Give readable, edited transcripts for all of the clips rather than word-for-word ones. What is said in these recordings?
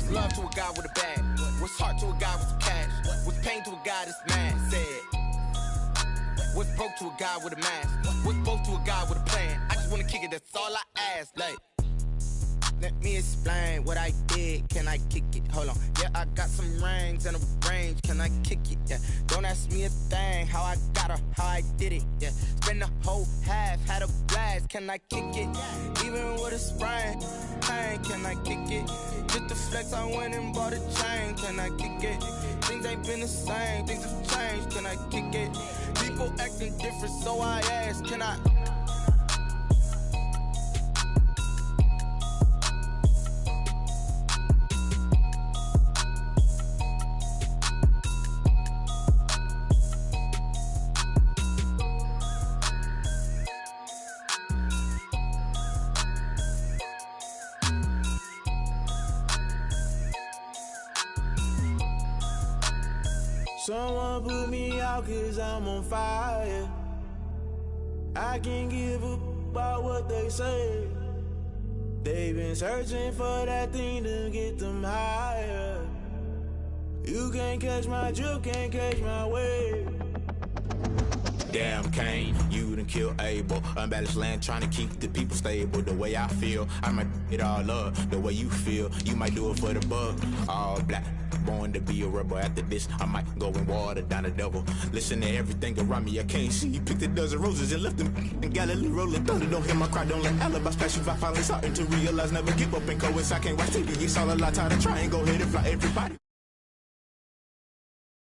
What's love to a guy with a bag? What's heart to a guy with some cash? What's pain to a guy that's mad? Said. What's broke to a guy with a mask? What's both to a guy with a plan? I just wanna kick it, that's all I ask. Like, let me explain what I did. Can I kick it? Hold on. Yeah, I got some rings and a range. Can I kick it? Yeah. Don't ask me a thing. How I got her, how I did it. Yeah. Spend the whole half, had a blast. Can I kick it? Even with a sprain, pain. Can I kick it? Just the flex, I went and bought a chain. Can I kick it? Things ain't been the same. Things have changed. Can I kick it? People acting different, so I ask. Can I? Someone put me out 'cause I'm on fire. I can't give a about what they say. They've been searching for that thing to get them higher. You can't catch my drift, can't catch my wave. Damn Kane, you done killed Abel. Unbalanced land trying to keep the people stable. The way I feel, I might it all up. The way you feel, you might do it for the buck. All black, born to be a rebel. After this, I might go and water down the devil. Listen to everything around me, I can't see. Picked a dozen roses and left them in Galilee rolling thunder. Don't hear my cry, don't let alibis pass you by. Finally starting to realize, never give up and coincide. Can't watch TV, it's all a lot. Time to try and go ahead and fly everybody.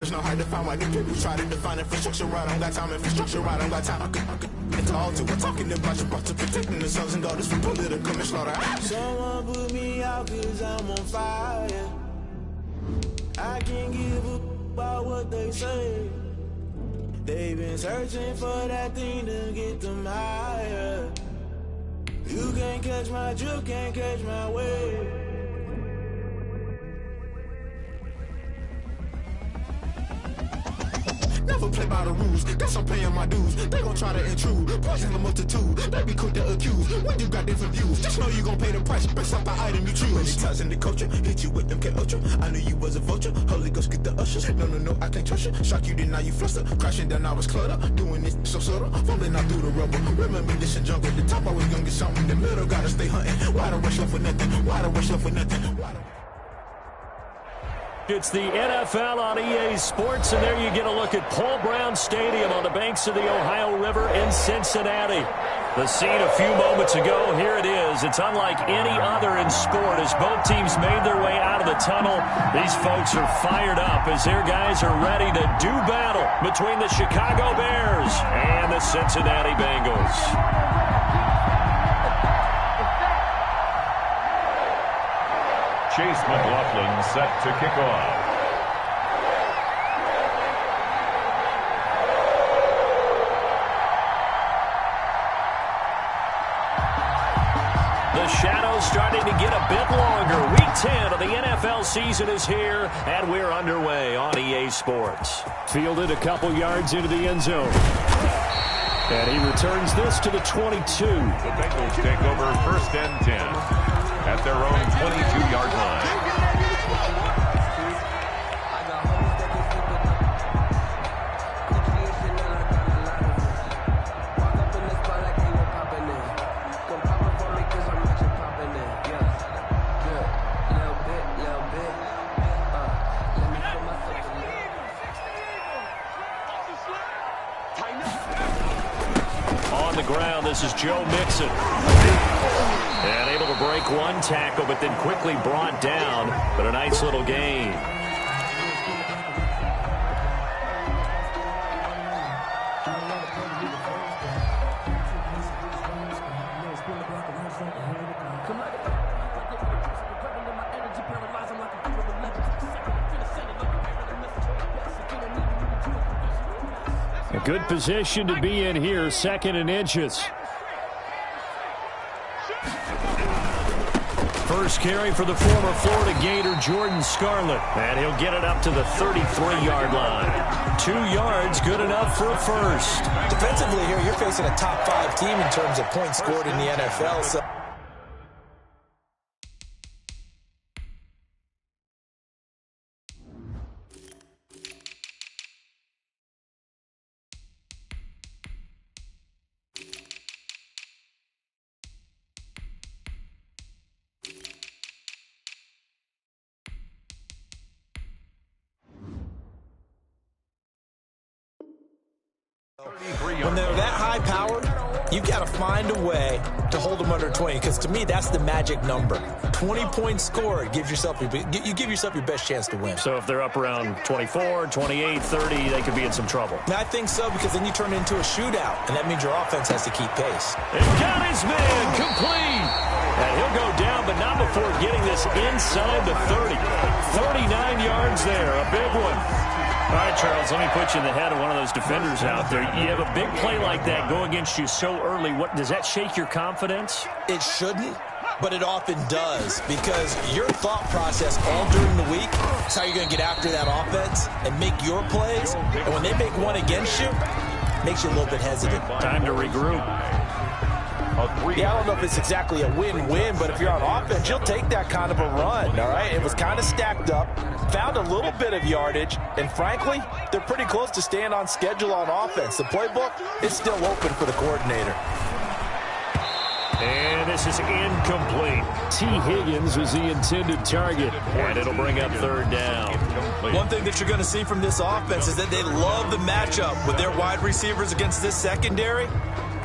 There's no hard to find why the people try to define infrastructure. I don't got time, infrastructure. I don't got time. I could talk to. We're talking about you, about to protecting the sons and daughters from political and slaughter. Someone put me out 'cause I'm on fire. I can't give a about what they say. They've been searching for that thing to get them higher. You can't catch my drift, can't catch my wave. Never play by the rules, guess I'm paying my dues. They gon' try to intrude, poison the multitude. They be quick to accuse, when you got different views. Just know you gon' pay the price, based off the item you choose. Many times in the culture, hit you with MK Ultra. I knew you was a vulture, Holy Ghost get the ushers. No, I can't trust you. Shock you, then now you fluster. Crashing down, I was cluttered. Doing this so subtle, falling out through the rubble. Remember this in jungle, the top I was gonna get something. In the middle, gotta stay hunting. Why the rush left for nothing? Why the rush left for nothing? It's the NFL on EA Sports, and there you get a look at Paul Brown Stadium on the banks of the Ohio River in Cincinnati. The scene a few moments ago, here it is. It's unlike any other in sport as both teams made their way out of the tunnel. These folks are fired up as their guys are ready to do battle between the Chicago Bears and the Cincinnati Bengals. Chase McLaughlin set to kick off. The shadow's starting to get a bit longer. Week 10 of the NFL season is here, and we're underway on EA Sports. Fielded a couple yards into the end zone. And he returns this to the 22. The Bengals take over 1st and 10. At their own 22-yard line. On the ground, this is Joe Mixon. And able to break one tackle, but then quickly brought down. But a nice little gain. A good position to be in here, 2nd and inches. First carry for the former Florida Gator, Jordan Scarlett. And he'll get it up to the 33-yard line. 2 yards, good enough for a first. Defensively here, you're facing a top 5 team in terms of points scored in the NFL. So high-powered, you've got to find a way to hold them under 20, because to me, that's the magic number. 20 points scored gives yourself you give yourself your best chance to win. So if they're up around 24, 28, 30, they could be in some trouble. I think so, because then you turn it into a shootout, and that means your offense has to keep pace. And got his man complete. And he'll go down, but not before getting this inside the 30. 39 yards there, a big one. All right, Charles, let me put you in the head of one of those defenders out there. You have a big play like that go against you so early. What does that shake your confidence? It shouldn't, but it often does, because your thought process all during the week is how you're going to get after that offense and make your plays. And when they make one against you, it makes you a little bit hesitant. Time to regroup. Yeah, I don't know if it's exactly a win-win, but if you're on offense, you'll take that kind of a run, all right? It was kind of stacked up, found a little bit of yardage, and frankly, they're pretty close to staying on schedule on offense. The playbook is still open for the coordinator. And this is incomplete. T. Higgins was the intended target, and it'll bring up third down. One thing that you're going to see from this offense is that they love the matchup with their wide receivers against this secondary.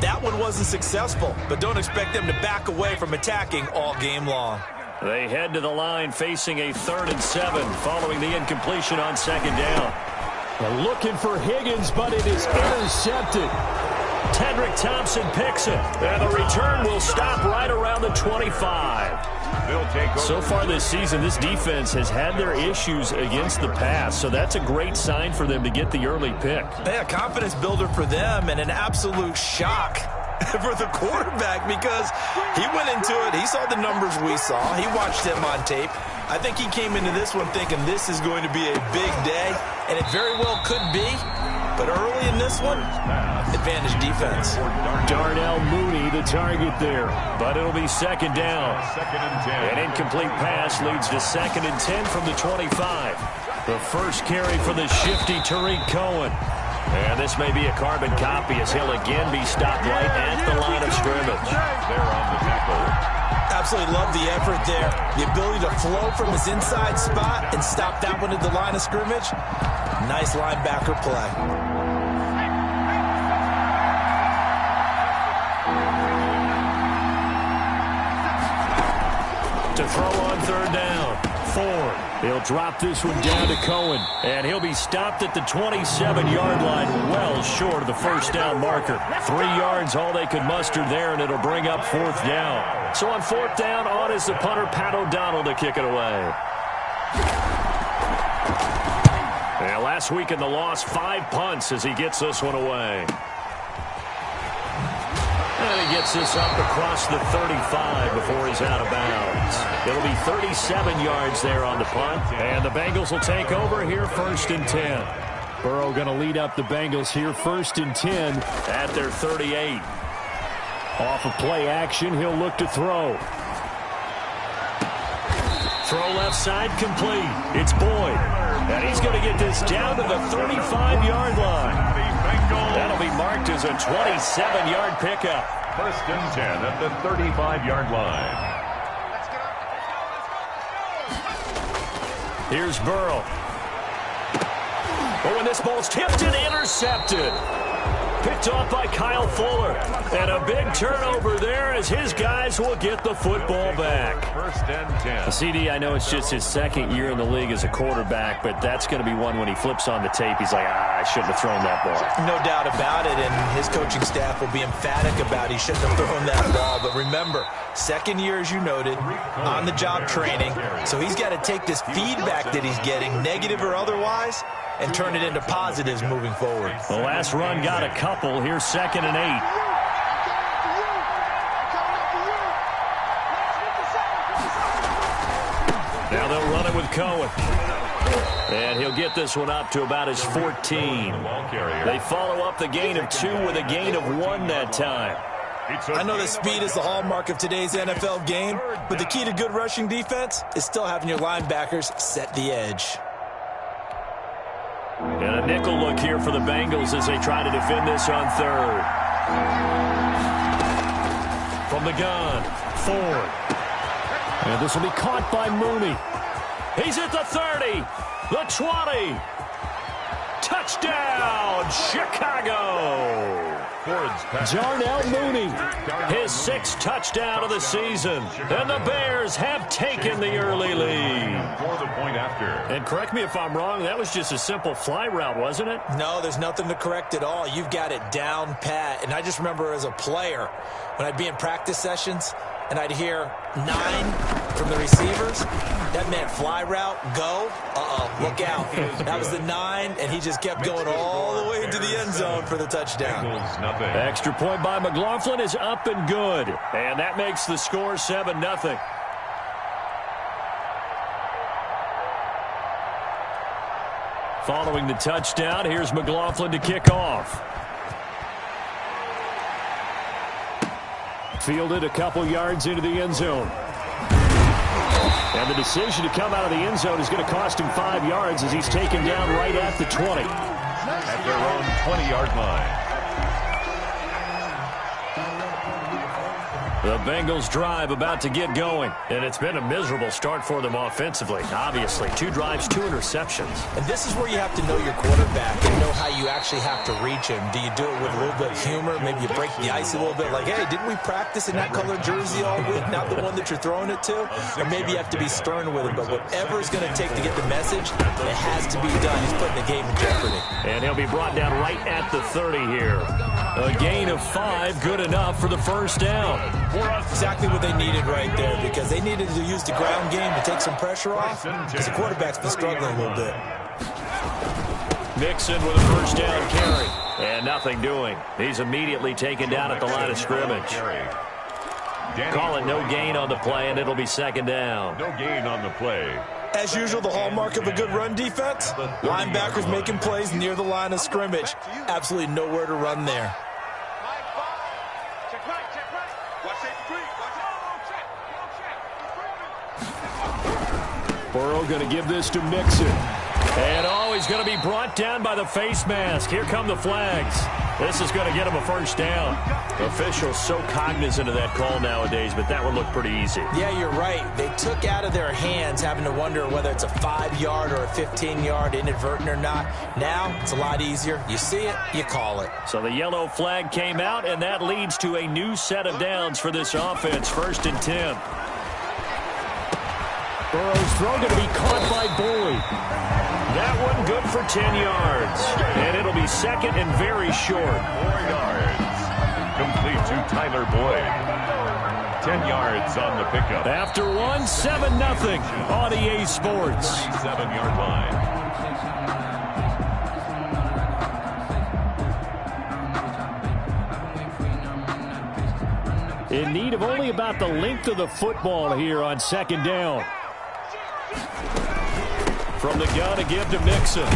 That one wasn't successful, but don't expect them to back away from attacking all game long. They head to the line facing a 3rd and 7 following the incompletion on second down. They're looking for Higgins, but it is intercepted. Tedrick Thompson picks it, and the return will stop right around the 25. So far this season, this defense has had their issues against the pass, so that's a great sign for them to get the early pick. Yeah, confidence builder for them, and an absolute shock for the quarterback, because he went into it, he saw the numbers we saw, he watched them on tape. I think he came into this one thinking this is going to be a big day, and it very well could be. But early in this one, advantage defense. Darnell Mooney, the target there. But it'll be second down. An incomplete pass leads to 2nd and 10 from the 25. The first carry for the shifty Tariq Cohen. And this may be a carbon copy as he'll again be stopped right at the line of scrimmage. They're on the tackle. Absolutely love the effort there. The ability to flow from his inside spot and stop that one at the line of scrimmage. Nice linebacker play. To throw on third down. Ford. He'll drop this one down to Cohen. And he'll be stopped at the 27-yard line, well short of the first down marker. 3 yards, all they could muster there, and it'll bring up 4th down. So on 4th down, on is the punter, Pat O'Donnell, to kick it away. Yeah, last week in the loss, 5 punts as he gets this one away. And he gets this up across the 35 before he's out of bounds. It'll be 37 yards there on the punt. And the Bengals will take over here 1st and 10. Burrow going to lead up the Bengals here 1st and 10 at their 38. Off of play action, he'll look to throw. Throw left side complete. It's Boyd. And he's going to get this down to the 35-yard line. That'll be marked as a 27-yard pickup. 1st and 10 at the 35-yard line. Here's Burrow. Oh, and this ball's tipped and intercepted. Picked off by Kyle Fuller. And a big turnover there as his guys will get the football back. 1st and 10. CD, I know it's just his 2nd year in the league as a quarterback, but that's going to be one when he flips on the tape. He's like, I shouldn't have thrown that ball. No doubt about it, and his coaching staff will be emphatic about he shouldn't have thrown that ball. But remember, 2nd year, as you noted, on-the-job training. So he's got to take this feedback that he's getting, negative or otherwise, and turn it into positives moving forward. The last run got a couple. Here's 2nd and 8. Now they'll run it with Cohen. And he'll get this one up to about his 14. They follow up the gain of 2 with a gain of 1 that time. I know that speed is the hallmark of today's NFL game, but the key to good rushing defense is still having your linebackers set the edge. And a nickel look here for the Bengals as they try to defend this on 3rd. From the gun, Ford. And this will be caught by Mooney. He's at the 30, the 20. Touchdown, Chicago. Darnell Mooney, his 6th touchdown of the season. And the Bears have taken the early lead. For the point after. And correct me if I'm wrong, that was just a simple fly route, wasn't it? No, there's nothing to correct at all. You've got it down pat. And I just remember as a player, when I'd be in practice sessions, and I'd hear 9 from the receivers, that meant fly route, go, look out. That was the 9, and he just kept going all the way into the end zone for the touchdown. Extra point by McLaughlin is up and good, and that makes the score 7-0. Following the touchdown, here's McLaughlin to kick off. Fielded a couple yards into the end zone. And the decision to come out of the end zone is going to cost him 5 yards as he's taken down right at the 20. At their own 20-yard line. The Bengals drive about to get going, and it's been a miserable start for them offensively. Obviously, 2 drives, 2 interceptions. And this is where you have to know your quarterback and know how you actually have to reach him. Do you do it with a little bit of humor? Maybe you break the ice a little bit, like, hey, didn't we practice in that colored jersey all week, not the one that you're throwing it to? Or maybe you have to be stern with him, but whatever it's going to take to get the message, it has to be done. He's putting the game in jeopardy. And he'll be brought down right at the 30 here. A gain of 5, good enough for the first down. Exactly what they needed right there, because they needed to use the ground game to take some pressure off, because the quarterback's been struggling a little bit. Mixon with a first down carry, and nothing doing. He's immediately taken down at the line of scrimmage. Call it no gain on the play, and it'll be 2nd down. No gain on the play. As usual, the hallmark of a good run defense, linebackers making plays near the line of scrimmage. Absolutely nowhere to run there. Burrow going to give this to Mixon. And he's going to be brought down by the face mask. Here come the flags. This is going to get him a first down. Officials so cognizant of that call nowadays, but that one looked pretty easy. Yeah, you're right. They took out of their hands having to wonder whether it's a 5-yard or a 15-yard, inadvertent or not. Now, it's a lot easier. You see it, you call it. So the yellow flag came out, and that leads to a new set of downs for this offense. 1st and 10. Burrow's throw going to be caught by Boyd. That one good for 10 yards. And it'll be 2nd and very short. 4 yards. Complete to Tyler Boyd. 10 yards on the pickup. After 7-0 on EA Sports. 7-yard line. In need of only about the length of the football here on 2nd down. From the gun to give to Mixon.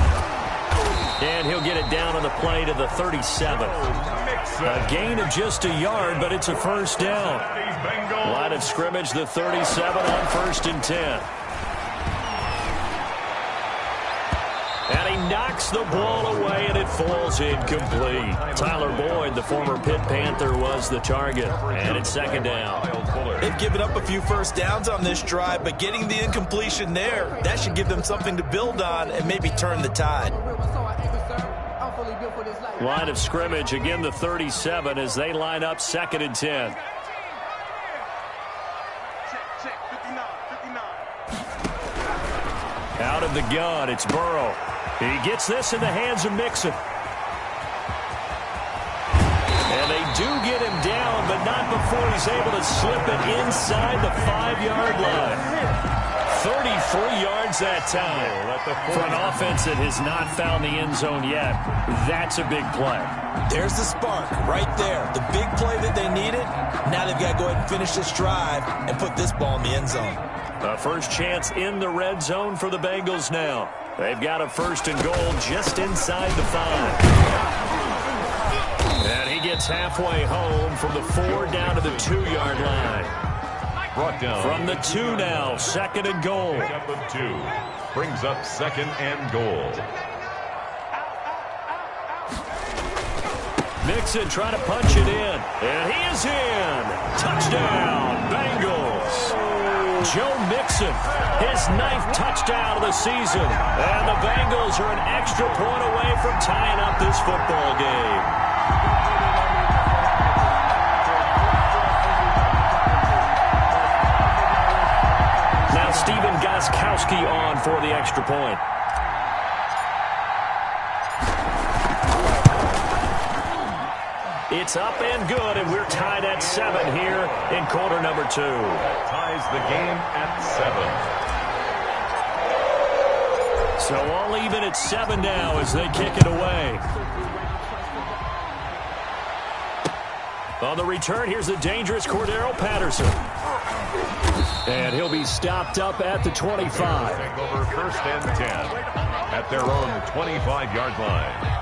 And he'll get it down on the play to the 37. A gain of just a yard, but it's a first down. Line of scrimmage, the 37 on 1st and 10. And he knocks the ball away, and it falls incomplete. Tyler Boyd, the former Pitt Panther, was the target. And it's 2nd down. They've given up a few first downs on this drive, but getting the incompletion there, that should give them something to build on and maybe turn the tide. Line of scrimmage, again the 37 as they line up 2nd and 10. Out of the gun, it's Burrow. He gets this in the hands of Mixon. And they do get him down, but not before he's able to slip it inside the 5-yard line. 33 yards that time. For an offense that has not found the end zone yet, that's a big play. There's the spark right there. The big play that they needed. Now they've got to go ahead and finish this drive and put this ball in the end zone. A first chance in the red zone for the Bengals now. They've got a 1st and goal just inside the 5. And he gets halfway home from the 4 down to the 2-yard line. Brought down. From the 2 now, 2nd and goal. Pickup of 2. Brings up 2nd and goal. Mixon trying to punch it in. And he is in. Touchdown, Bengals. Joe Mixon, his 9th touchdown of the season. And the Bengals are an extra point away from tying up this football game. Steven Gostkowski on for the extra point. It's up and good, and we're tied at 7 here in quarter number 2. Ties the game at 7. So all even at 7 now as they kick it away. On the return, here's the dangerous Cordero Patterson. And he'll be stopped up at the 25. Take over 1st and 10 at their own 25-yard line.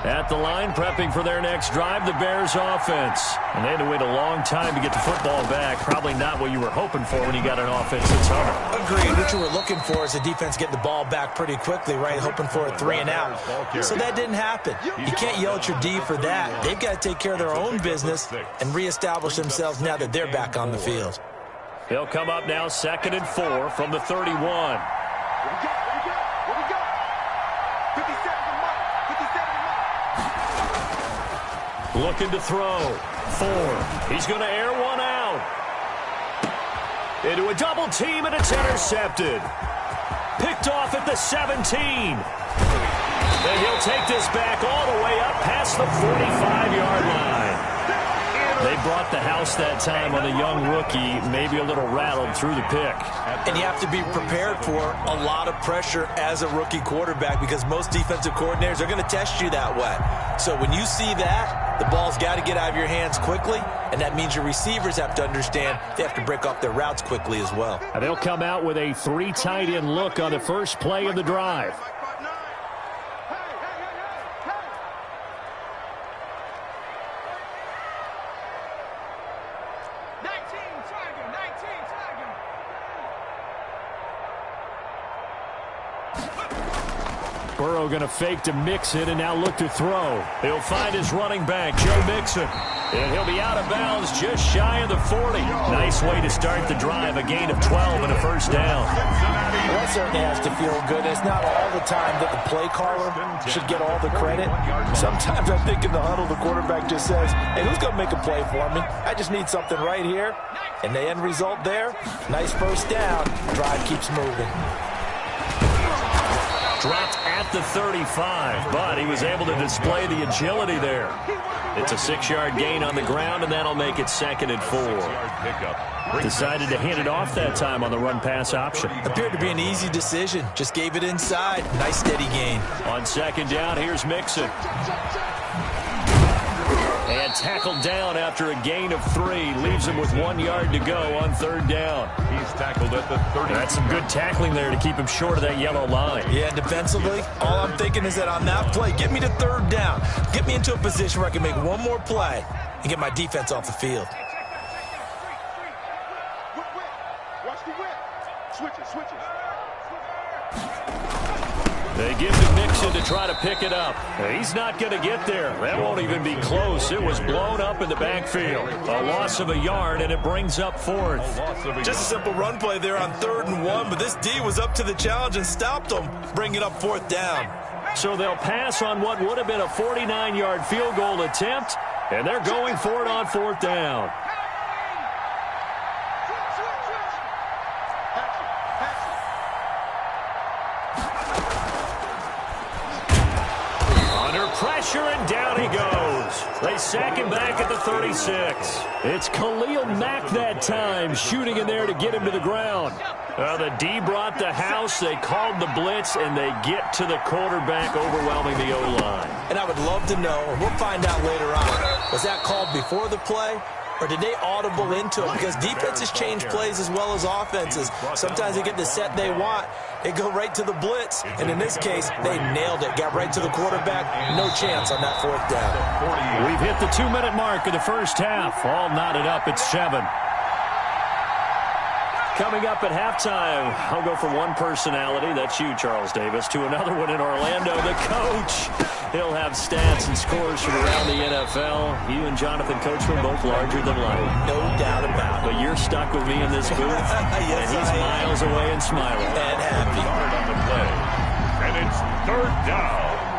At the line, prepping for their next drive, the Bears offense. And they had to wait a long time to get the football back. Probably not what you were hoping for when you got an offense that's home. Agreed. What you were looking for is a defense getting the ball back pretty quickly, right? Hoping for a 3 and out. So that didn't happen. You can't yell at your D for that. They've got to take care of their own business and reestablish themselves now that they're back on the field. They'll come up now 2nd and 4 from the 31. Looking to throw. Ford. He's going to air one out. Into a double team, and it's intercepted. Picked off at the 17. And he'll take this back all the way up past the 45-yard line. They brought the house that time on the young rookie, maybe a little rattled through the pick. And you have to be prepared for a lot of pressure as a rookie quarterback because most defensive coordinators are going to test you that way. So when you see that, the ball's got to get out of your hands quickly, and that means your receivers have to understand they have to break off their routes quickly as well. And they'll come out with a 3 tight end look on the first play of the drive. Burrow going to fake to Mixon and now look to throw. He'll find his running back, Joe Mixon. And he'll be out of bounds just shy of the 40. Nice way to start the drive, a gain of 12 and a first down. Well, that certainly has to feel good. It's not all the time that the play caller should get all the credit. Sometimes I think in the huddle, the quarterback just says, hey, who's going to make a play for me? I just need something right here. And the end result there, nice first down. Drive keeps moving. Dropped at the 35, but he was able to display the agility there. It's a 6-yard gain on the ground, and that'll make it 2nd and 4. Decided to hand it off that time on the run-pass option. Appeared to be an easy decision. Just gave it inside. Nice steady gain. On 2nd down, here's Mixon. And tackled down after a gain of 3. Leaves him with 1 yard to go on 3rd down. He's tackled at the 30. That's some good tackling there to keep him short of that yellow line. Yeah, defensively, all I'm thinking is that on that play, get me to 3rd down. Get me into a position where I can make one more play and get my defense off the field. They give to Mixon to try to pick it up. He's not going to get there. That won't even be close. It was blown up in the backfield. A loss of a yard, and it brings up 4th. Just a simple run play there on 3rd and 1, but this D was up to the challenge and stopped them, bringing up 4th down. So they'll pass on what would have been a 49-yard field goal attempt, and they're going for it on 4th down. Pressure, and down he goes. They sack him back at the 36. It's Khalil Mack that time, shooting in there to get him to the ground. The D brought the house. They called the blitz, and they get to the quarterback, overwhelming the O-line. And I would love to know, and we'll find out later on, was that called before the play? Or did they audible into it? Because defenses change plays as well as offenses. Sometimes they get the set they want. They go right to the blitz. And in this case, they nailed it. Got right to the quarterback. No chance on that 4th down. We've hit the 2-minute mark of the first half. All knotted up at 7. Coming up at halftime, I'll go from one personality, that's you, Charles Davis, to another one in Orlando, the coach. He'll have stats and scores from around the NFL. You and Jonathan Coachman both larger than life. No doubt about it. But you're stuck with me in this booth, yes, and he's miles away and smiling. And happy. On the play. And it's 3rd down.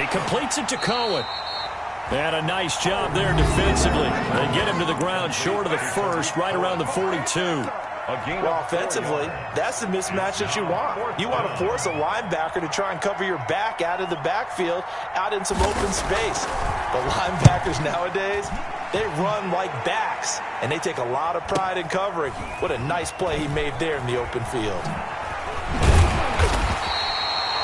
And he completes it to Cohen. And a nice job there defensively. They get him to the ground short of the first, right around the 42. Well, offensively, that's the mismatch that you want. You want to force a linebacker to try and cover your back out of the backfield, out in some open space. The linebackers nowadays, they run like backs, and they take a lot of pride in covering. What a nice play he made there in the open field.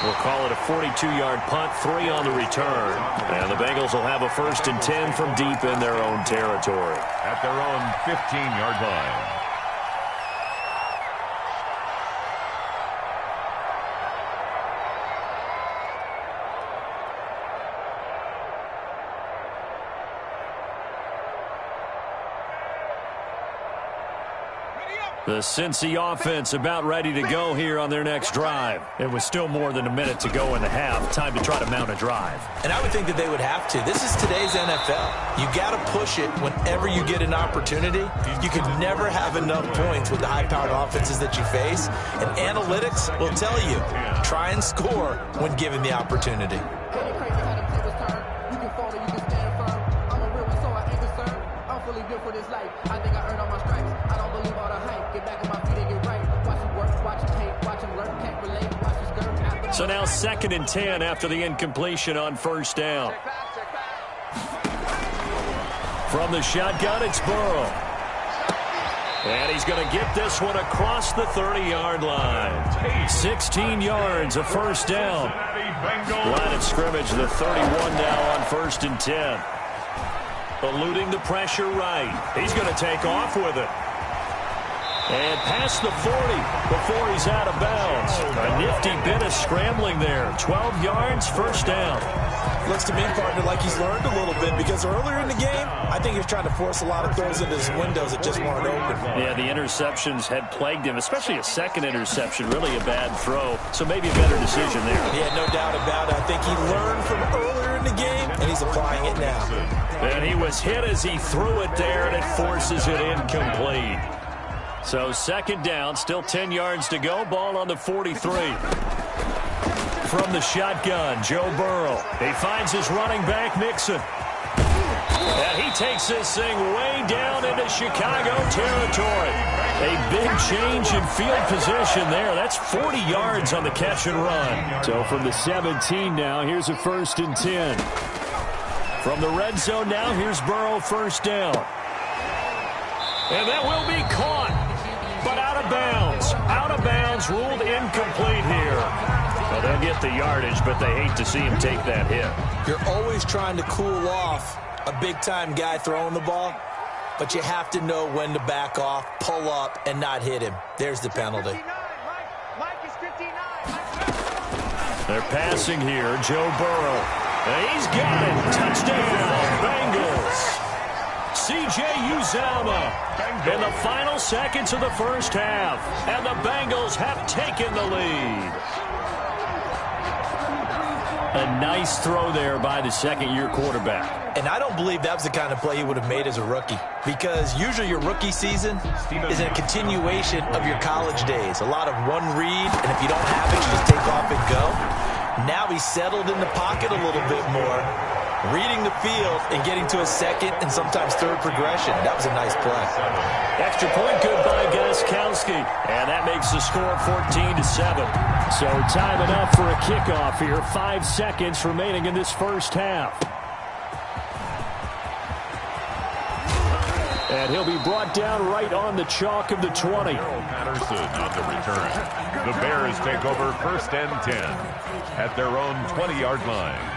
We'll call it a 42-yard punt, 3 on the return. And the Bengals will have a 1st and 10 from deep in their own territory. At their own 15-yard line. The Cincy offense about ready to go here on their next drive. It was still more than a minute to go in the half. Time to try to mount a drive. And I would think that they would have to. This is today's NFL. You got to push it whenever you get an opportunity. You can never have enough points with the high-powered offenses that you face. And analytics will tell you, try and score when given the opportunity. So now 2nd and 10 after the incompletion on 1st down. From the shotgun, it's Burrow. And he's going to get this one across the 30-yard line. 16 yards, a 1st down. Line of scrimmage, the 31 now on 1st and 10. Eluding the pressure right. He's going to take off with it. And past the 40 before he's out of bounds. A nifty bit of scrambling there. 12 yards, 1st down. Looks to me, partner, like he's learned a little bit because earlier in the game, I think he was trying to force a lot of throws into his windows that just weren't open. Yeah, the interceptions had plagued him, especially a second interception. Really a bad throw, so maybe a better decision there. Yeah, no doubt about it. I think he learned from earlier in the game, and he's applying it now. And he was hit as he threw it there, and it forces it incomplete. So 2nd down, still 10 yards to go. Ball on the 43. From the shotgun, Joe Burrow. He finds his running back, Mixon. And he takes this thing way down into Chicago territory. A big change in field position there. That's 40 yards on the catch and run. So from the 17 now, here's a 1st and 10. From the red zone now, here's Burrow, 1st down. And that will be caught. But out of bounds. Out of bounds, ruled incomplete here. Well, they'll get the yardage, but they hate to see him take that hit. You're always trying to cool off a big-time guy throwing the ball, but you have to know when to back off, pull up, and not hit him. There's the penalty. They're passing here, Joe Burrow. And he's got it. Touchdown, Bengals. C.J. Uzomah in the final seconds of the 1st half. And the Bengals have taken the lead. A nice throw there by the 2nd-year quarterback. And I don't believe that was the kind of play he would have made as a rookie, because usually your rookie season is a continuation of your college days. A lot of one read, and if you don't have it, you just take off and go. Now he's settled in the pocket a little bit more, reading the field and getting to a 2nd and sometimes 3rd progression. That was a nice play. Extra point good by Gostkowski. And that makes the score 14-7. So time enough for a kickoff here. 5 seconds remaining in this 1st half. And he'll be brought down right on the chalk of the 20. Patterson on the return. The Bears take over 1st and 10 at their own 20-yard line.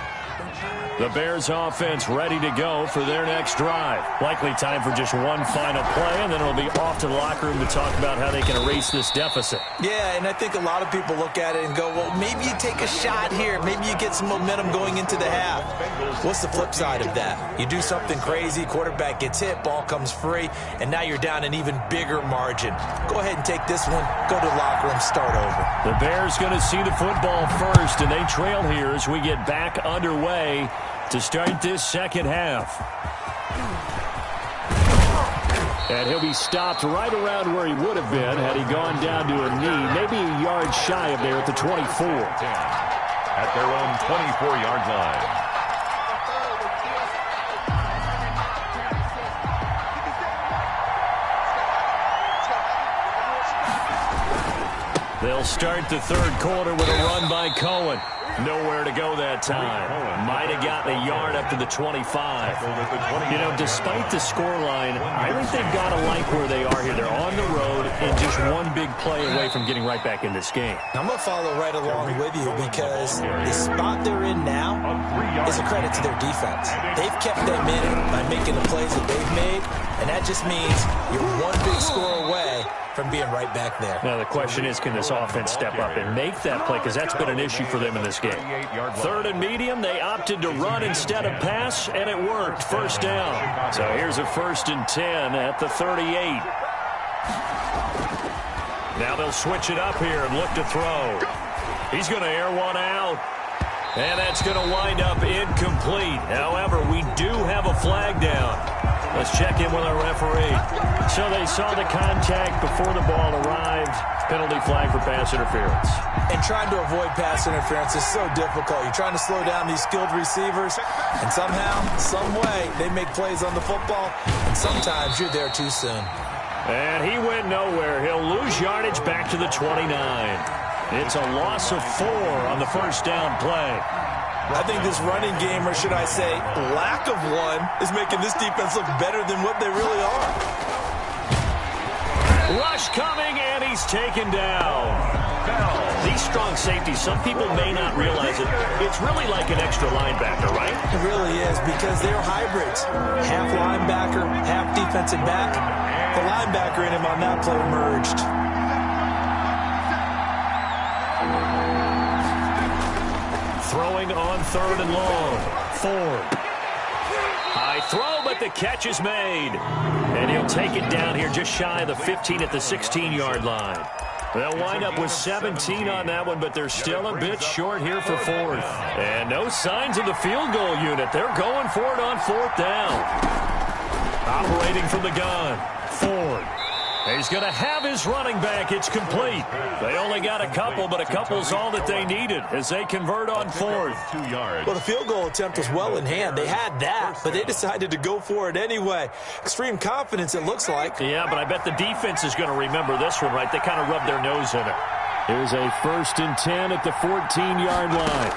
The Bears offense ready to go for their next drive. Likely time for just one final play, and then it'll be off to the locker room to talk about how they can erase this deficit. Yeah, and I think a lot of people look at it and go, well, maybe you take a shot here. Maybe you get some momentum going into the half. What's the flip side of that? You do something crazy, quarterback gets hit, ball comes free, and now you're down an even bigger margin. Go ahead and take this one, go to the locker room, start over. The Bears going to see the football first, and they trail here as we get back underway to start this 2nd half. And he'll be stopped right around where he would have been had he gone down to a knee, maybe a yard shy of there at the 24. at their own 24-yard line. They'll start the third quarter with a run by Cohen. Nowhere to go that time. Might have gotten a yard up to the 25. You know, despite the scoreline, I think they've got to like where they are here. They're on the road and just one big play away from getting right back in this game. I'm going to follow right along with you because the spot they're in now is a credit to their defense. They've kept them in it by making the plays that they've made, and that just means you're one big score away from being right back there. Now the question is, can this offense step up and make that play? Because that's been an issue for them in this game. Third and medium, they opted to run instead of pass, and it worked. First down. So here's a 1st and 10 at the 38. Now they'll switch it up here and look to throw. He's going to air one out. And that's going to wind up incomplete. However, we do have a flag down. Let's check in with our referee. So they saw the contact before the ball arrived. Penalty flag for pass interference. And trying to avoid pass interference is so difficult. You're trying to slow down these skilled receivers, and somehow, some way, they make plays on the football, and sometimes you're there too soon. And he went nowhere. He'll lose yardage back to the 29. It's a loss of 4 on the first down play. I think this running game, or should I say lack of one, is making this defense look better than what they really are. Rush coming, and he's taken down. These strong safeties, some people may not realize it. It's really like an extra linebacker, right? It really is, because they're hybrids. Half linebacker, half defensive back. The linebacker in him on that play emerged. Throwing on 3rd and long. Ford. High throw, but the catch is made. And he'll take it down here just shy of the 15 at the 16-yard line. They'll wind up with 17 on that one, but they're still a bit short here for 4th. And no signs of the field goal unit. They're going for it on 4th down. Operating from the gun. Ford. He's going to have his running back. It's complete. They only got a couple, but a couple's all that they needed as they convert on 4th. 2 yards. Well, the field goal attempt was well in hand. They had that, but they decided to go for it anyway. Extreme confidence, it looks like. Yeah, but I bet the defense is going to remember this one, right? They kind of rubbed their nose in it. Here's a 1st and 10 at the 14-yard line.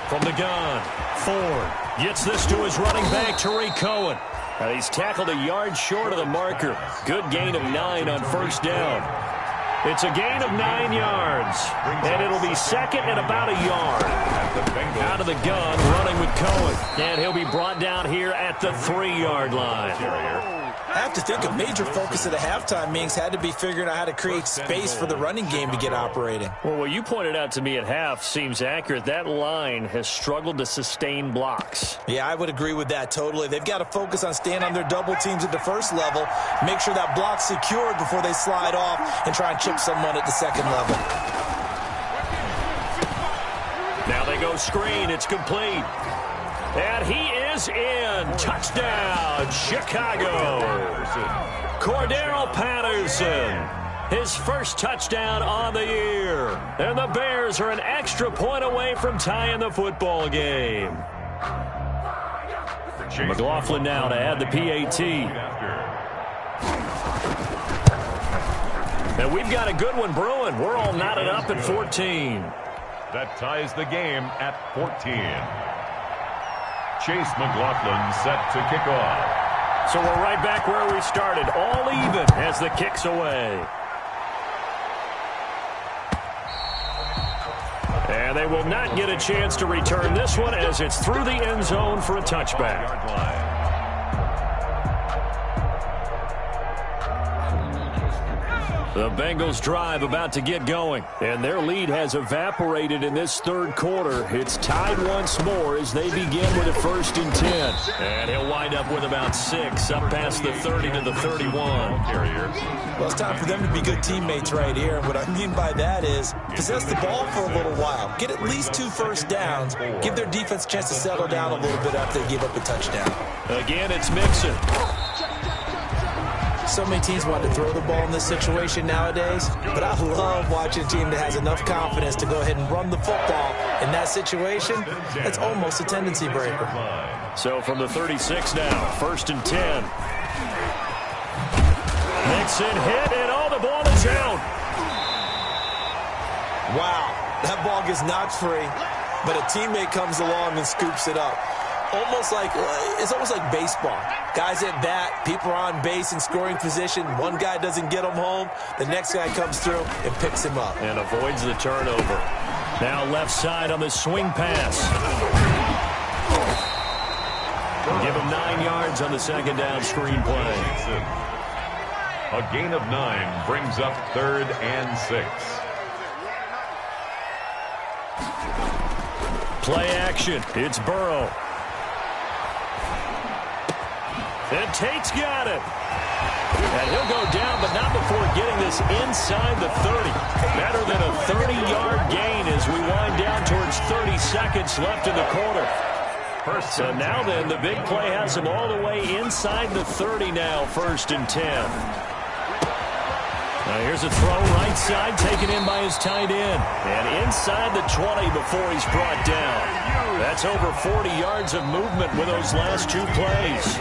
From the gun, Ford gets this to his running back, Tariq Cohen. Now he's tackled a yard short of the marker. Good gain of 9 on first down. It's a gain of 9 yards. And it'll be second and about a yard. Out of the gun, running with Cohen. And he'll be brought down here at the 3-yard line. I have to think a major focus of the halftime meetings had to be figuring out how to create space for the running game to get operating. Well, what you pointed out to me at half seems accurate. That line has struggled to sustain blocks. Yeah, I would agree with that totally. They've got to focus on staying on their double teams at the first level, make sure that block's secured before they slide off and try and chip someone at the second level. Now they go screen. It's complete. And he is in. Touchdown, Chicago. Cordero Patterson. His first touchdown on the year. And the Bears are an extra point away from tying the football game. McLaughlin now to add the PAT. And we've got a good one brewing. We're all knotted up at 14. That ties the game at 14. Chase McLaughlin set to kick off. So we're right back where we started, all even as the kick's away. And they will not get a chance to return this one as it's through the end zone for a touchback. The Bengals drive about to get going, and their lead has evaporated in this third quarter. It's tied once more as they begin with a 1st and 10. And he'll wind up with about 6 up past the 30 to the 31. Well, it's time for them to be good teammates right here. And what I mean by that is possess the ball for a little while. Get at least 2 first downs. Give their defense a chance to settle down a little bit after they give up a touchdown. Again, it's Mixon. So many teams want to throw the ball in this situation nowadays, but I love watching a team that has enough confidence to go ahead and run the football. In that situation, that's almost a tendency breaker. So from the 36 now, 1st and 10. Mixon hit, and the ball is out. Wow, that ball gets knocked free, but a teammate comes along and scoops it up. It's almost like baseball. Guys at bat, people are on base in scoring position. One guy doesn't get him home. The next guy comes through and picks him up. And avoids the turnover. Now left side on the swing pass. Give him 9 yards on the second down screen play. A gain of 9 brings up 3rd and 6. Play action. It's Burrow. And Tate's got it. And he'll go down, but not before getting this inside the 30. Better than a 30-yard gain as we wind down towards 30 seconds left in the quarter. So now then, the big play has him all the way inside the 30 now, 1st and 10. Now here's a throw right side, taken in by his tight end. And inside the 20 before he's brought down. That's over 40 yards of movement with those last 2 plays.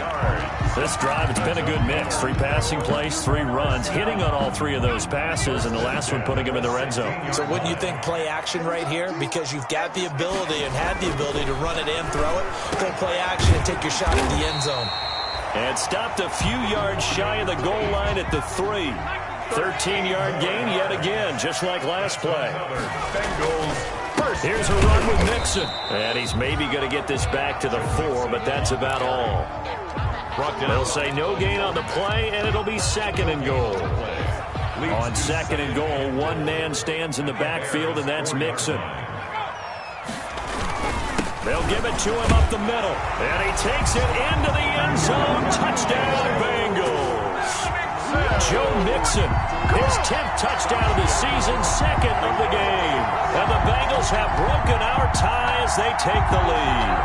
This drive, it's been a good mix. 3 passing plays, 3 runs, hitting on all 3 of those passes, and the last one putting him in the red zone. So wouldn't you think play action right here? Because you've got the ability and had the ability to run it and throw it. Go play action and take your shot at the end zone. And stopped a few yards shy of the goal line at the 3. 13-yard gain yet again, just like last play. Here's a run with Mixon. And he's maybe going to get this back to the 4, but that's about all. They'll say no gain on the play, and it'll be 2nd and goal. On 2nd and goal, one man stands in the backfield, and that's Mixon. They'll give it to him up the middle. And he takes it into the end zone. Touchdown, Bengals. Joe Mixon, his 10th touchdown of the season, 2nd of the game. And the Bengals have broken our tie as they take the lead.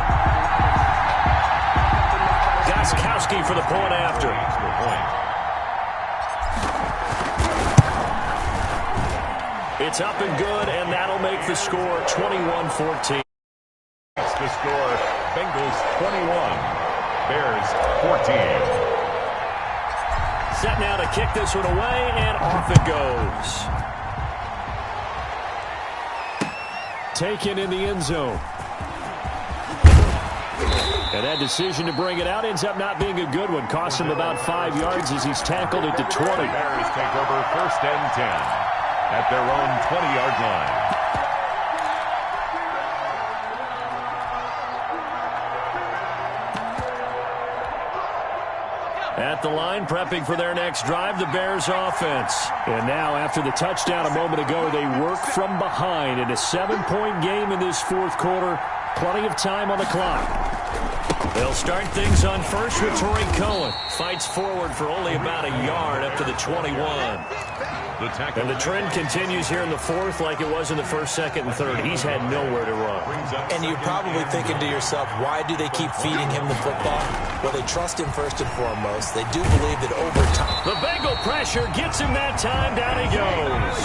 Gostkowski for the point after. It's up and good, and that'll make the score 21-14. The score, Bengals 21, Bears 14. Set now to kick this one away, and off it goes. Taken in the end zone. And that decision to bring it out ends up not being a good one. Costs him about 5 yards as he's tackled at the 20. Bears take over 1st and 10 at their own 20-yard line. At the line, prepping for their next drive, the Bears offense. And now, after the touchdown a moment ago, they work from behind in a 7-point game in this 4th quarter. Plenty of time on the clock. They'll start things on first with Tariq Cohen. Fights forward for only about a yard up to the 21. And the trend continues here in the 4th like it was in the 1st, 2nd, and 3rd. He's had nowhere to run. And you're probably thinking to yourself, why do they keep feeding him the football? Well, they trust him first and foremost. They do believe that over time. The Bengal pressure gets him that time. Down he goes.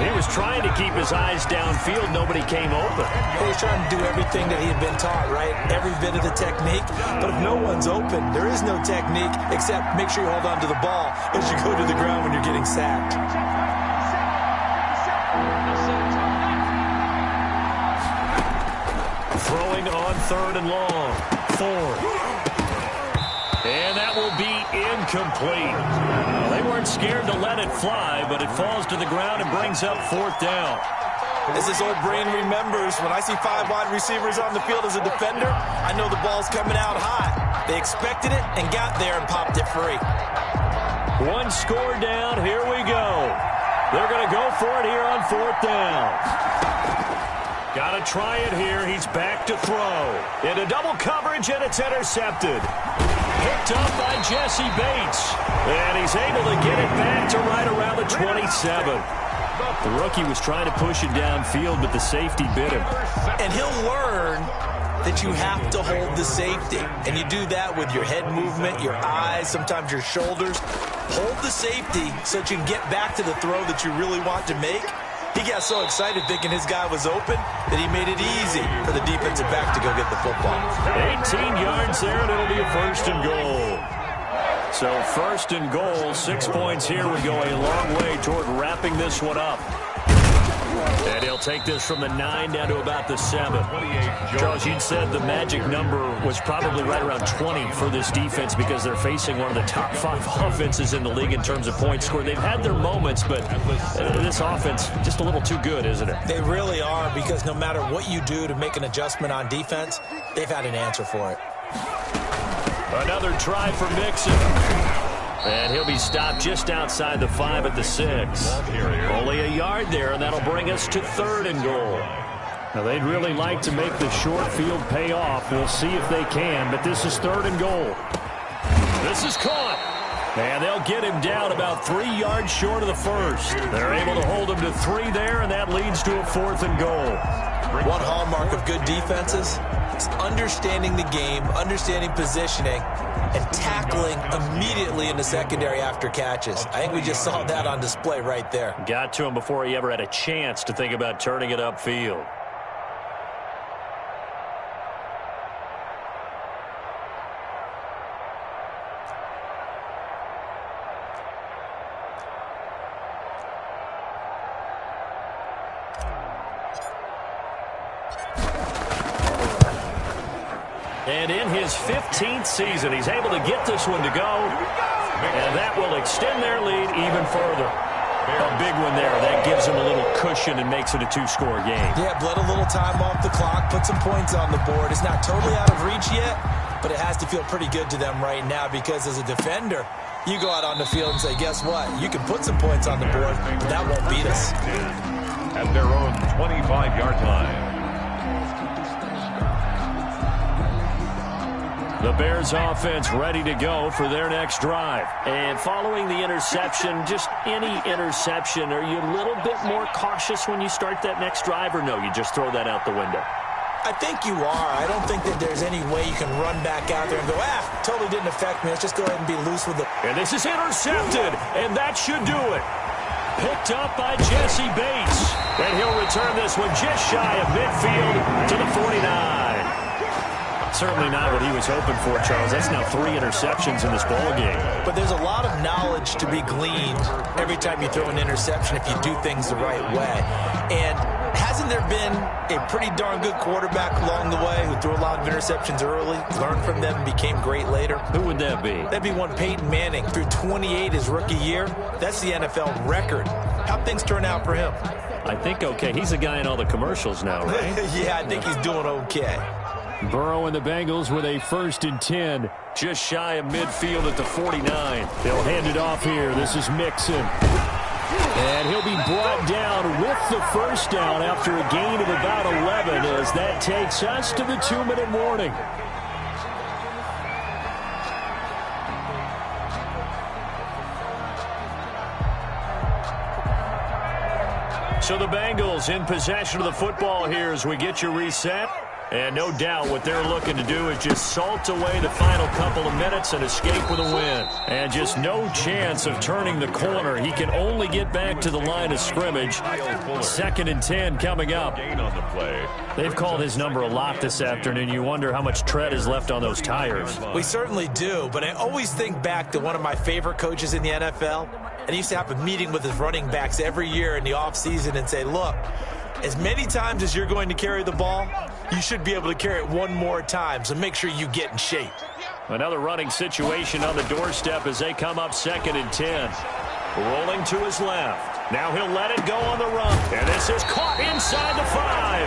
He was trying to keep his eyes downfield. Nobody came open. He was trying to do everything that he had been taught, right? Every bit of the technique. But if no one's open, there is no technique except make sure you hold on to the ball as you go to the ground when you're getting sacked. Throwing on 3rd and long. Ford. And that will be incomplete. They weren't scared to let it fly, but it falls to the ground and brings up 4th down. As his old brain remembers, when I see 5 wide receivers on the field as a defender, I know the ball's coming out high. They expected it and got there and popped it free. One score down. Here we go. They're going to go for it here on 4th down. Got to try it here. He's back to throw. Into double coverage, and it's intercepted. Picked up by Jesse Bates. And he's able to get it back to right around the 27. The rookie was trying to push it downfield, but the safety bit him. And he'll learn that you have to hold the safety. And you do that with your head movement, your eyes, sometimes your shoulders. Hold the safety so that you can get back to the throw that you really want to make. He got so excited thinking his guy was open that he made it easy for the defensive back to go get the football. 18 yards there, and it'll be a 1st and goal. So 1st and goal, 6 points here would go a long way toward wrapping this one up. And he'll take this from the 9 down to about the 7. Charles, you said the magic number was probably right around 20 for this defense because they're facing one of the top 5 offenses in the league in terms of points scored. They've had their moments, but this offense just a little too good, isn't it? They really are, because no matter what you do to make an adjustment on defense, they've had an answer for it. Another try for Mixon. And he'll be stopped just outside the 5 at the 6. Only a yard there, and that'll bring us to 3rd and goal. Now, they'd really like to make the short field pay off. We'll see if they can, but this is 3rd and goal. This is caught. And they'll get him down about 3 yards short of the 1st. They're able to hold him to 3 there, and that leads to a 4th and goal. One hallmark of good defenses is understanding the game, understanding positioning, and tackling immediately in the secondary after catches. I think we just saw that on display right there. Got to him before he ever had a chance to think about turning it upfield. And in his 15th season, he's able to get this one to go. And that will extend their lead even further. A big one there. That gives him a little cushion and makes it a 2-score game. Yeah, bled a little time off the clock, put some points on the board. It's not totally out of reach yet, but it has to feel pretty good to them right now because as a defender, you go out on the field and say, guess what? You can put some points on the board, but that won't beat us. At their own 25-yard line. The Bears offense ready to go for their next drive. And following the interception, just any interception, are you a little bit more cautious when you start that next drive, or no, you just throw that out the window? I think you are. I don't think that there's any way you can run back out there and go, totally didn't affect me. Let's just go ahead and be loose with it. And this is intercepted, and that should do it. Picked up by Jesse Bates. And he'll return this one just shy of midfield to the 49. Certainly not what he was hoping for, Charles. That's now 3 interceptions in this ballgame. But there's a lot of knowledge to be gleaned every time you throw an interception if you do things the right way. And hasn't there been a pretty darn good quarterback along the way who threw a lot of interceptions early, learned from them, and became great later? Who would that be? That'd be one Peyton Manning. Threw 28 his rookie year. That's the NFL record. How'd things turn out for him? I think okay. He's a guy in all the commercials now, right? Yeah, I think he's doing okay. Burrow and the Bengals with a 1st and 10. Just shy of midfield at the 49. They'll hand it off here. This is Mixon. And he'll be brought down with the 1st down after a gain of about 11 as that takes us to the 2-minute warning. So the Bengals in possession of the football here as we get you reset. And no doubt what they're looking to do is just salt away the final couple of minutes and escape with a win. And just no chance of turning the corner. He can only get back to the line of scrimmage. 2nd and 10 coming up. They've called his number a lot this afternoon. You wonder how much tread is left on those tires. We certainly do, but I always think back to one of my favorite coaches in the NFL. And he used to have a meeting with his running backs every year in the offseason and say, look, as many times as you're going to carry the ball, you should be able to carry it one more time, so make sure you get in shape. Another running situation on the doorstep as they come up 2nd and 10. Rolling to his left. Now he'll let it go on the run. And this is caught inside the 5.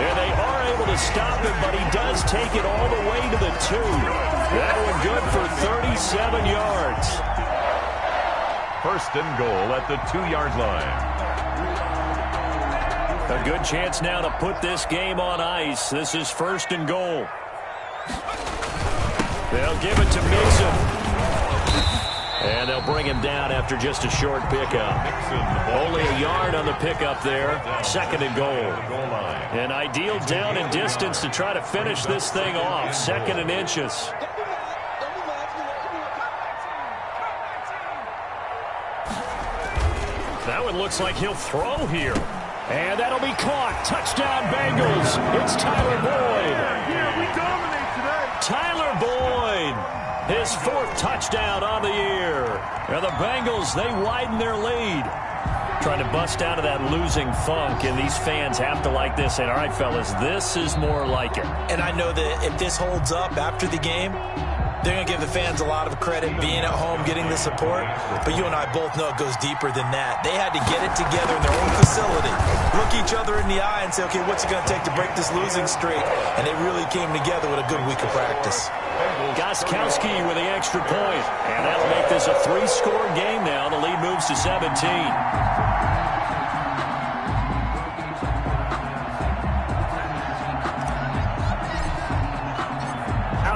And they are able to stop him, but he does take it all the way to the 2. That one good for 37 yards. 1st and goal at the 2-yard line. A good chance now to put this game on ice. This is 1st and goal. They'll give it to Mixon. And they'll bring him down after just a short pickup. Only a yard on the pickup there. 2nd and goal. An ideal down and distance to try to finish this thing off. 2nd and inches. That one looks like he'll throw here. And that'll be caught. Touchdown, Bengals. It's Tyler Boyd. Yeah, we dominate today. Tyler Boyd, his 4th touchdown on the year. And the Bengals, they widen their lead. Trying to bust out of that losing funk, and these fans have to like this. And all right, fellas, this is more like it. And I know that if this holds up after the game, they're going to give the fans a lot of credit being at home, getting the support. But you and I both know it goes deeper than that. They had to get it together in their own facility, look each other in the eye and say, okay, what's it going to take to break this losing streak? And they really came together with a good week of practice. Gostkowski with the extra point. And that'll make this a 3-score game now. The lead moves to 17.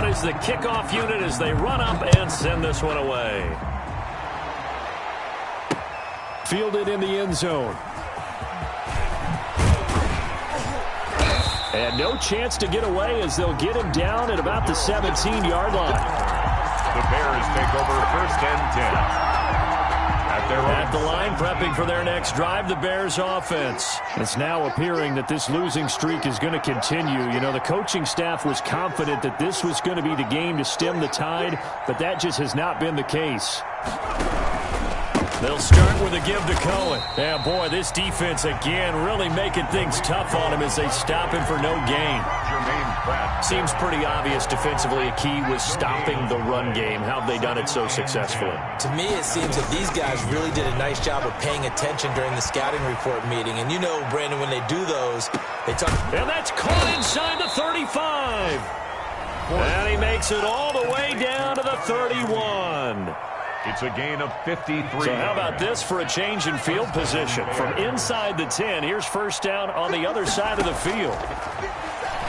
Is the kickoff unit as they run up and send this one away. Fielded in the end zone. And no chance to get away as they'll get him down at about the 17-yard line. The Bears take over 1st and 10. At the line, prepping for their next drive, the Bears offense. It's now appearing that this losing streak is going to continue. You know, the coaching staff was confident that this was going to be the game to stem the tide, but that just has not been the case. They'll start with a give to Cohen. Yeah, boy, this defense again really making things tough on him as they stop him for no gain. Seems pretty obvious defensively a key was stopping the run game. How have they done it so successfully? To me, it seems that these guys really did a nice job of paying attention during the scouting report meeting. And you know, Brandon, when they do those, they talk. And that's caught inside the 35. And he makes it all the way down to the 31. It's a gain of 53. So how about this for a change in field position? From inside the 10, here's 1st down on the other side of the field.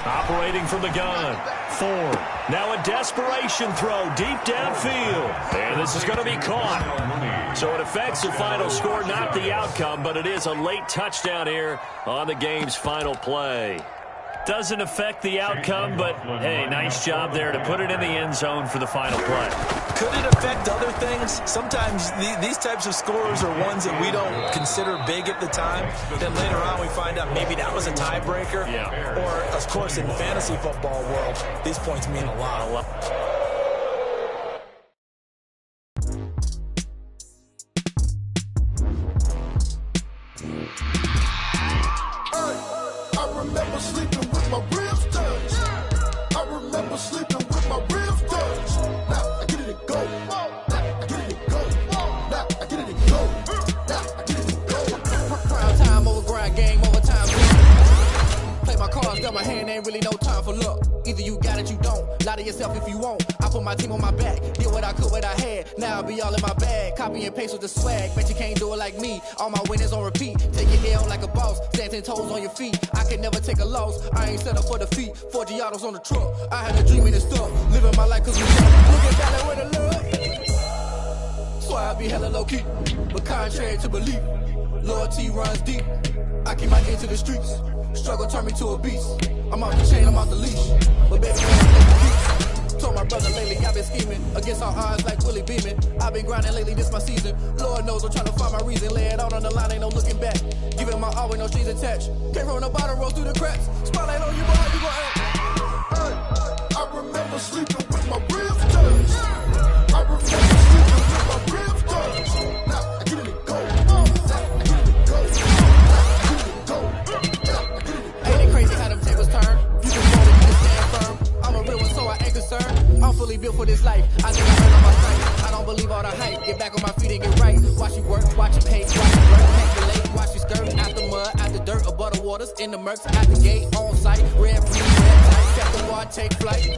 Operating from the gun. Ford. Now a desperation throw deep downfield. And this is going to be caught. So it affects the final score, not the outcome, but it is a late touchdown here on the game's final play. Doesn't affect the outcome, but, hey, nice job there to put it in the end zone for the final play. Could it affect other things? Sometimes these types of scores are ones that we don't consider big at the time. Then later on we find out maybe that was a tiebreaker. Yeah. Or, of course, in the fantasy football world, these points mean a lot. I remember sleeping with my ribs touched. I remember sleeping with my ribs touched. Now I get it and go. Now I get it and go. Now I get it and go. Now I get it and go. Prime time over grind game over time. Play my cards, dealt my hand, ain't really no time for luck. Either you got it, you don't. Lie to yourself if you won't. I put my team on my back. Did what I could, what I had. Now I'll be all in my bag. Copy and paste with the swag. Bet you can't do it like me. All my winners on repeat. Take your L like a boss. Stand 10 toes on your feet. I can never take a loss. I ain't set up for defeat. 4 Giottos on the truck. I had a dream and it's stuck. Living my life cause we stuck. Looking back with a love. So I be hella low key. But contrary to belief, loyalty runs deep. I keep my ear to the streets. Struggle turned me to a beast. I'm off the chain, I'm off the leash. But baby, I'm told my brother lately I've been scheming against all odds like Willie Beeman. I've been grinding lately, this my season. Lord knows I'm trying to find my reason. Lay it out on the line, ain't no looking back. Giving my all with no strings attached. Came from the bottom, roll through the cracks. Spotlight on you, boy, you gon' act. I remember sleeping with my ribs touched. I remember sleeping with my ribs touched. Now I get it and go. Now I get it and go. Now I get it and go. Ain't it crazy how them tables turn? You can fold it, you can stand firm. I'm a real one, so I ain't concerned. I'm fully built for this life. I think I earned on my strength. I don't believe all the hype. Get back on my feet and get right. Watch you work, watch you hate, watch you work, can't relate. Watch you skirt out the mud, out the dirt, above the waters, in the murks, out the gate, on site, red, green, red, tight, step the bar, take flight.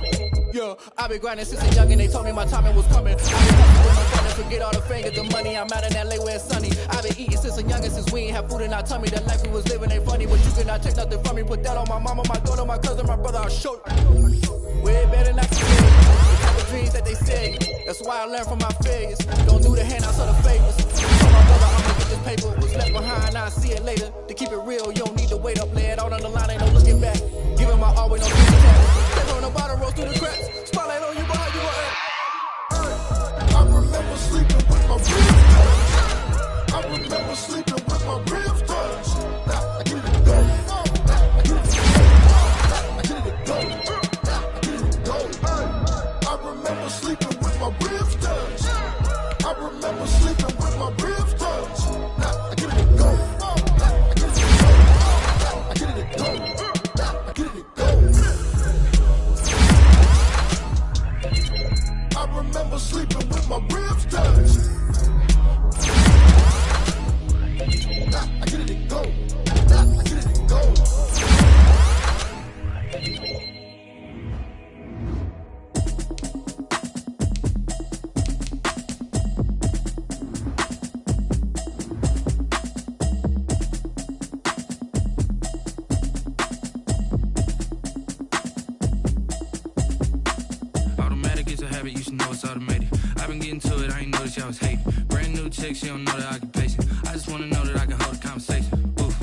Yeah, I've been grinding since a youngin', they told me my timing was coming. I've been hustling with my friends, forget all the fingers, the money, I'm out in LA where it's sunny. I've been eating since a youngin', since we ain't have food in our tummy. The life we was living ain't funny, but you cannot take nothing from me. Put that on my mama, my daughter, my cousin, my brother, I'll show you. Way better not to say the type of dreams that they say. That's why I I learned from my failures. Don't do the handouts or the favors. Told my brother I'ma get this paper. Was left behind, I'll see it later. To keep it real, you don't need to wait up. Lay it out on the line, ain't no looking back. Giving my all with no future tax. Paper on the bottom, roll through the cracks. Spotlight on you, but how you gon' act? I remember sleeping with my ribs touched. I remember sleeping with my ribs touched. Now I get it go. I get it go. I get it go. I remember sleeping with my ribs touched. I remember sleeping with my ribs touched. Now I get it go. I get it go. I get it go. I get it go. I remember sleeping with my ribs touched. I get it go. I get it go. Automatic is a habit, you should know it's automated. I've been getting to it, I ain't noticed y'all was hating. Brand new chick, she don't know the occupation. I just wanna know that I can hold a conversation. Oof,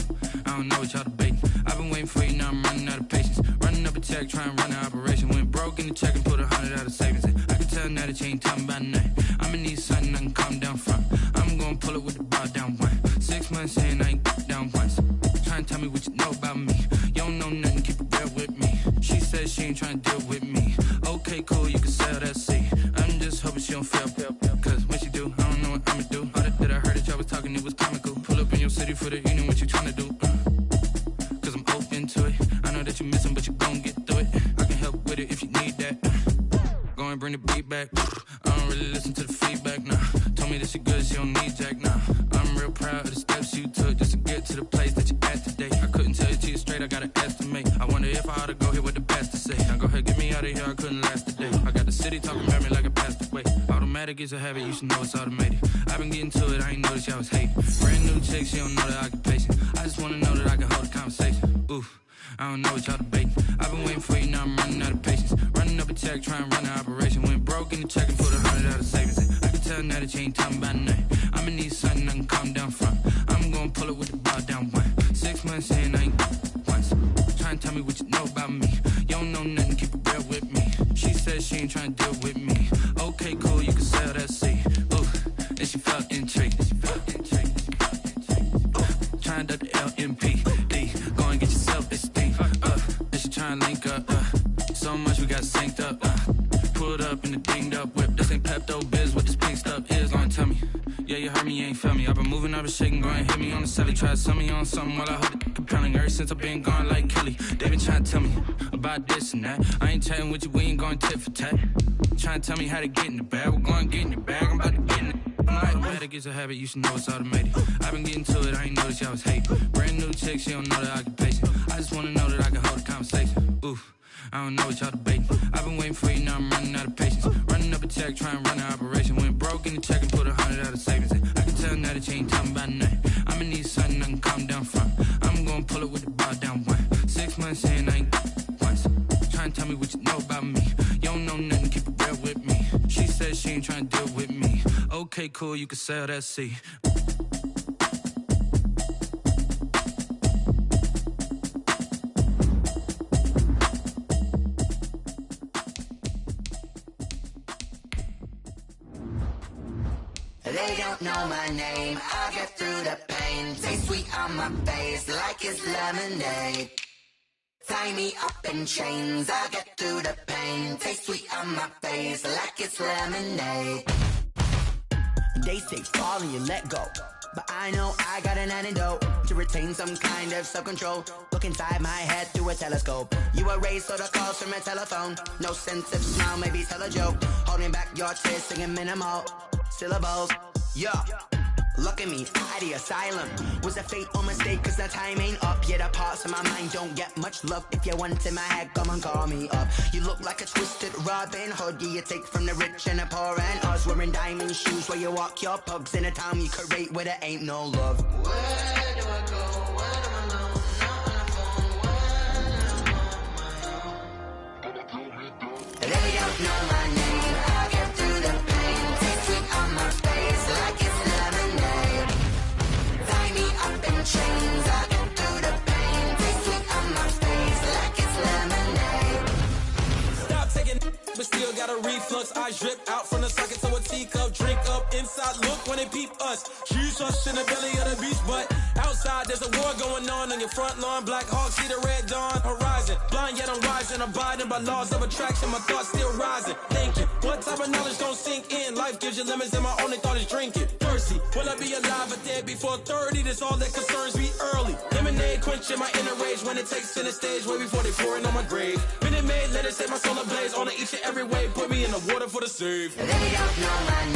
I don't know what y'all debating. I've been waiting for you, now I'm running out of patience. Running up a check, trying to run an operation. Went broke in the check and put 100 out of savings in. I can tell now that you ain't talking about nothing. I'ma need something I can calm down from. I'm gonna pull it with the bar down one. 6 months in, I ain't down once. Trying to tell me what you know about me. You don't know nothing, keep it real with me. She says she ain't trying to deal with me. Okay, cool, you can sell that seat. I'm just hoping she don't fail. Cause when she do, I don't know what I'ma do. All that I heard that y'all was talking, it was comical. Pull up in your city for the evening, what you trying to do? Cause I'm open to it. I know that you missing, but you gon' get through it. I can help with it if you need that. Go and bring the beat back. I don't really listen to the feedback, nah. Told me that she good, she don't need Jack, nah. I'm real proud of the steps you took just to get to the place that you at today. I couldn't tell you to you straight, I gotta estimate. I wonder if I ought to go here with the best to say. Now go ahead, get me out of here, I couldn't last today. I got the city talking about me like I passed away. Automatic is a habit, you should know it's automated. I've been getting to it, I ain't noticed y'all was hating. Brand new chick, she don't know the occupation. I just wanna know that I can hold a conversation. Oof, I don't know what y'all debating. I've been waiting for you, now I'm running out of patience. Running up a check, trying to run an operation. Went broke in the check and put 100 out of savings in. I can tell now that you ain't talking about nothing. I'ma need something I can calm down from. I'm gonna pull it with the bar down one. 6 months in, I ain't once. Trying to tell me what you know about me. You don't know nothing, keep it real with me. She says she ain't trying to deal with me. Okay, cool, you can sell that seat. Ooh, and she felt intrigued. Trying to duck the LMPD. Go and get your self-esteem. And she trying to link up. So much we got synced up. Pulled up in the dinged up whip. This ain't Pepto-Biz, what this pink stuff is. Don't tell me. Yeah, you heard me, you ain't feel me. I've been moving, I've been shaking, go and hit me on the celly. Try to sell me on something while I hold it compelling. Ever since I've been gone like Kelly, they been trying to tell me about this and that. I ain't chatting with you, we ain't going tit for tat. Trying to tell me how to get in the bag. We're going to get in your bag, I'm about to get in it. Automatic is a habit, you should know it's automated. I've been getting to it, I ain't noticed y'all was hating. Brand new chick, she don't know the occupation. I just wanna know that I can hold a conversation. Oof, I don't know what y'all debating. I've been waiting for you, now I'm running out of patience. Running up a check, trying to run an operation. Went broke in the check and put 100 out of savings in. I can tell now that you ain't talking about nothing. I'ma need something I can calm down from. I'm gonna pull it with the bar down one. 6 months in, I ain't once. Trying to tell me what you know about me. You don't know nothing, keep it real with me. She says she ain't trying to deal with me. Okay, cool, you can sell that seat. They don't know my name, I get through the pain. Taste sweet on my face like it's lemonade. Tie me up in chains, I get through the pain. Taste sweet on my face like it's lemonade. They say fall and you let go, but I know I got an antidote to retain some kind of self-control. Look inside my head through a telescope. You erase all the calls from a telephone. No sense of smile, maybe tell a joke. Holding back your tears, singing minimal syllables. Yeah, look at me, out the asylum. Was a fate or mistake, cause the time ain't up. Yet the parts of my mind don't get much love. If you want in my head, come and call me up. You look like a twisted Robin Hood. Yeah, you take from the rich and the poor and us. Wearing diamond shoes where you walk your pugs. In a town you create where there ain't no love. Where do I go? Where do I know? Not on the phone. Where am I on my own? They don't know my name. I get through the pain. but still got a reflux. Eyes drip out from the socket to a teacup. Drink up inside, look when they peep us. Huge us in the belly of the beach, but outside there's a war going on your front lawn. Black Hawk, see the red dawn horizon. Blind yet I'm rising, abiding by laws of attraction. My thoughts still rising, thinking what type of knowledge gon' sink in? Life gives you lemons and my only thought is drinking. Thirsty, will I be alive or dead before 30? That's all that concerns me early. Lemonade quenching my inner rage when it takes center stage way before they pour it on my grave. Minute Maid, let it set my soul ablaze on each and every way. Put me in the water for the save. They don't know my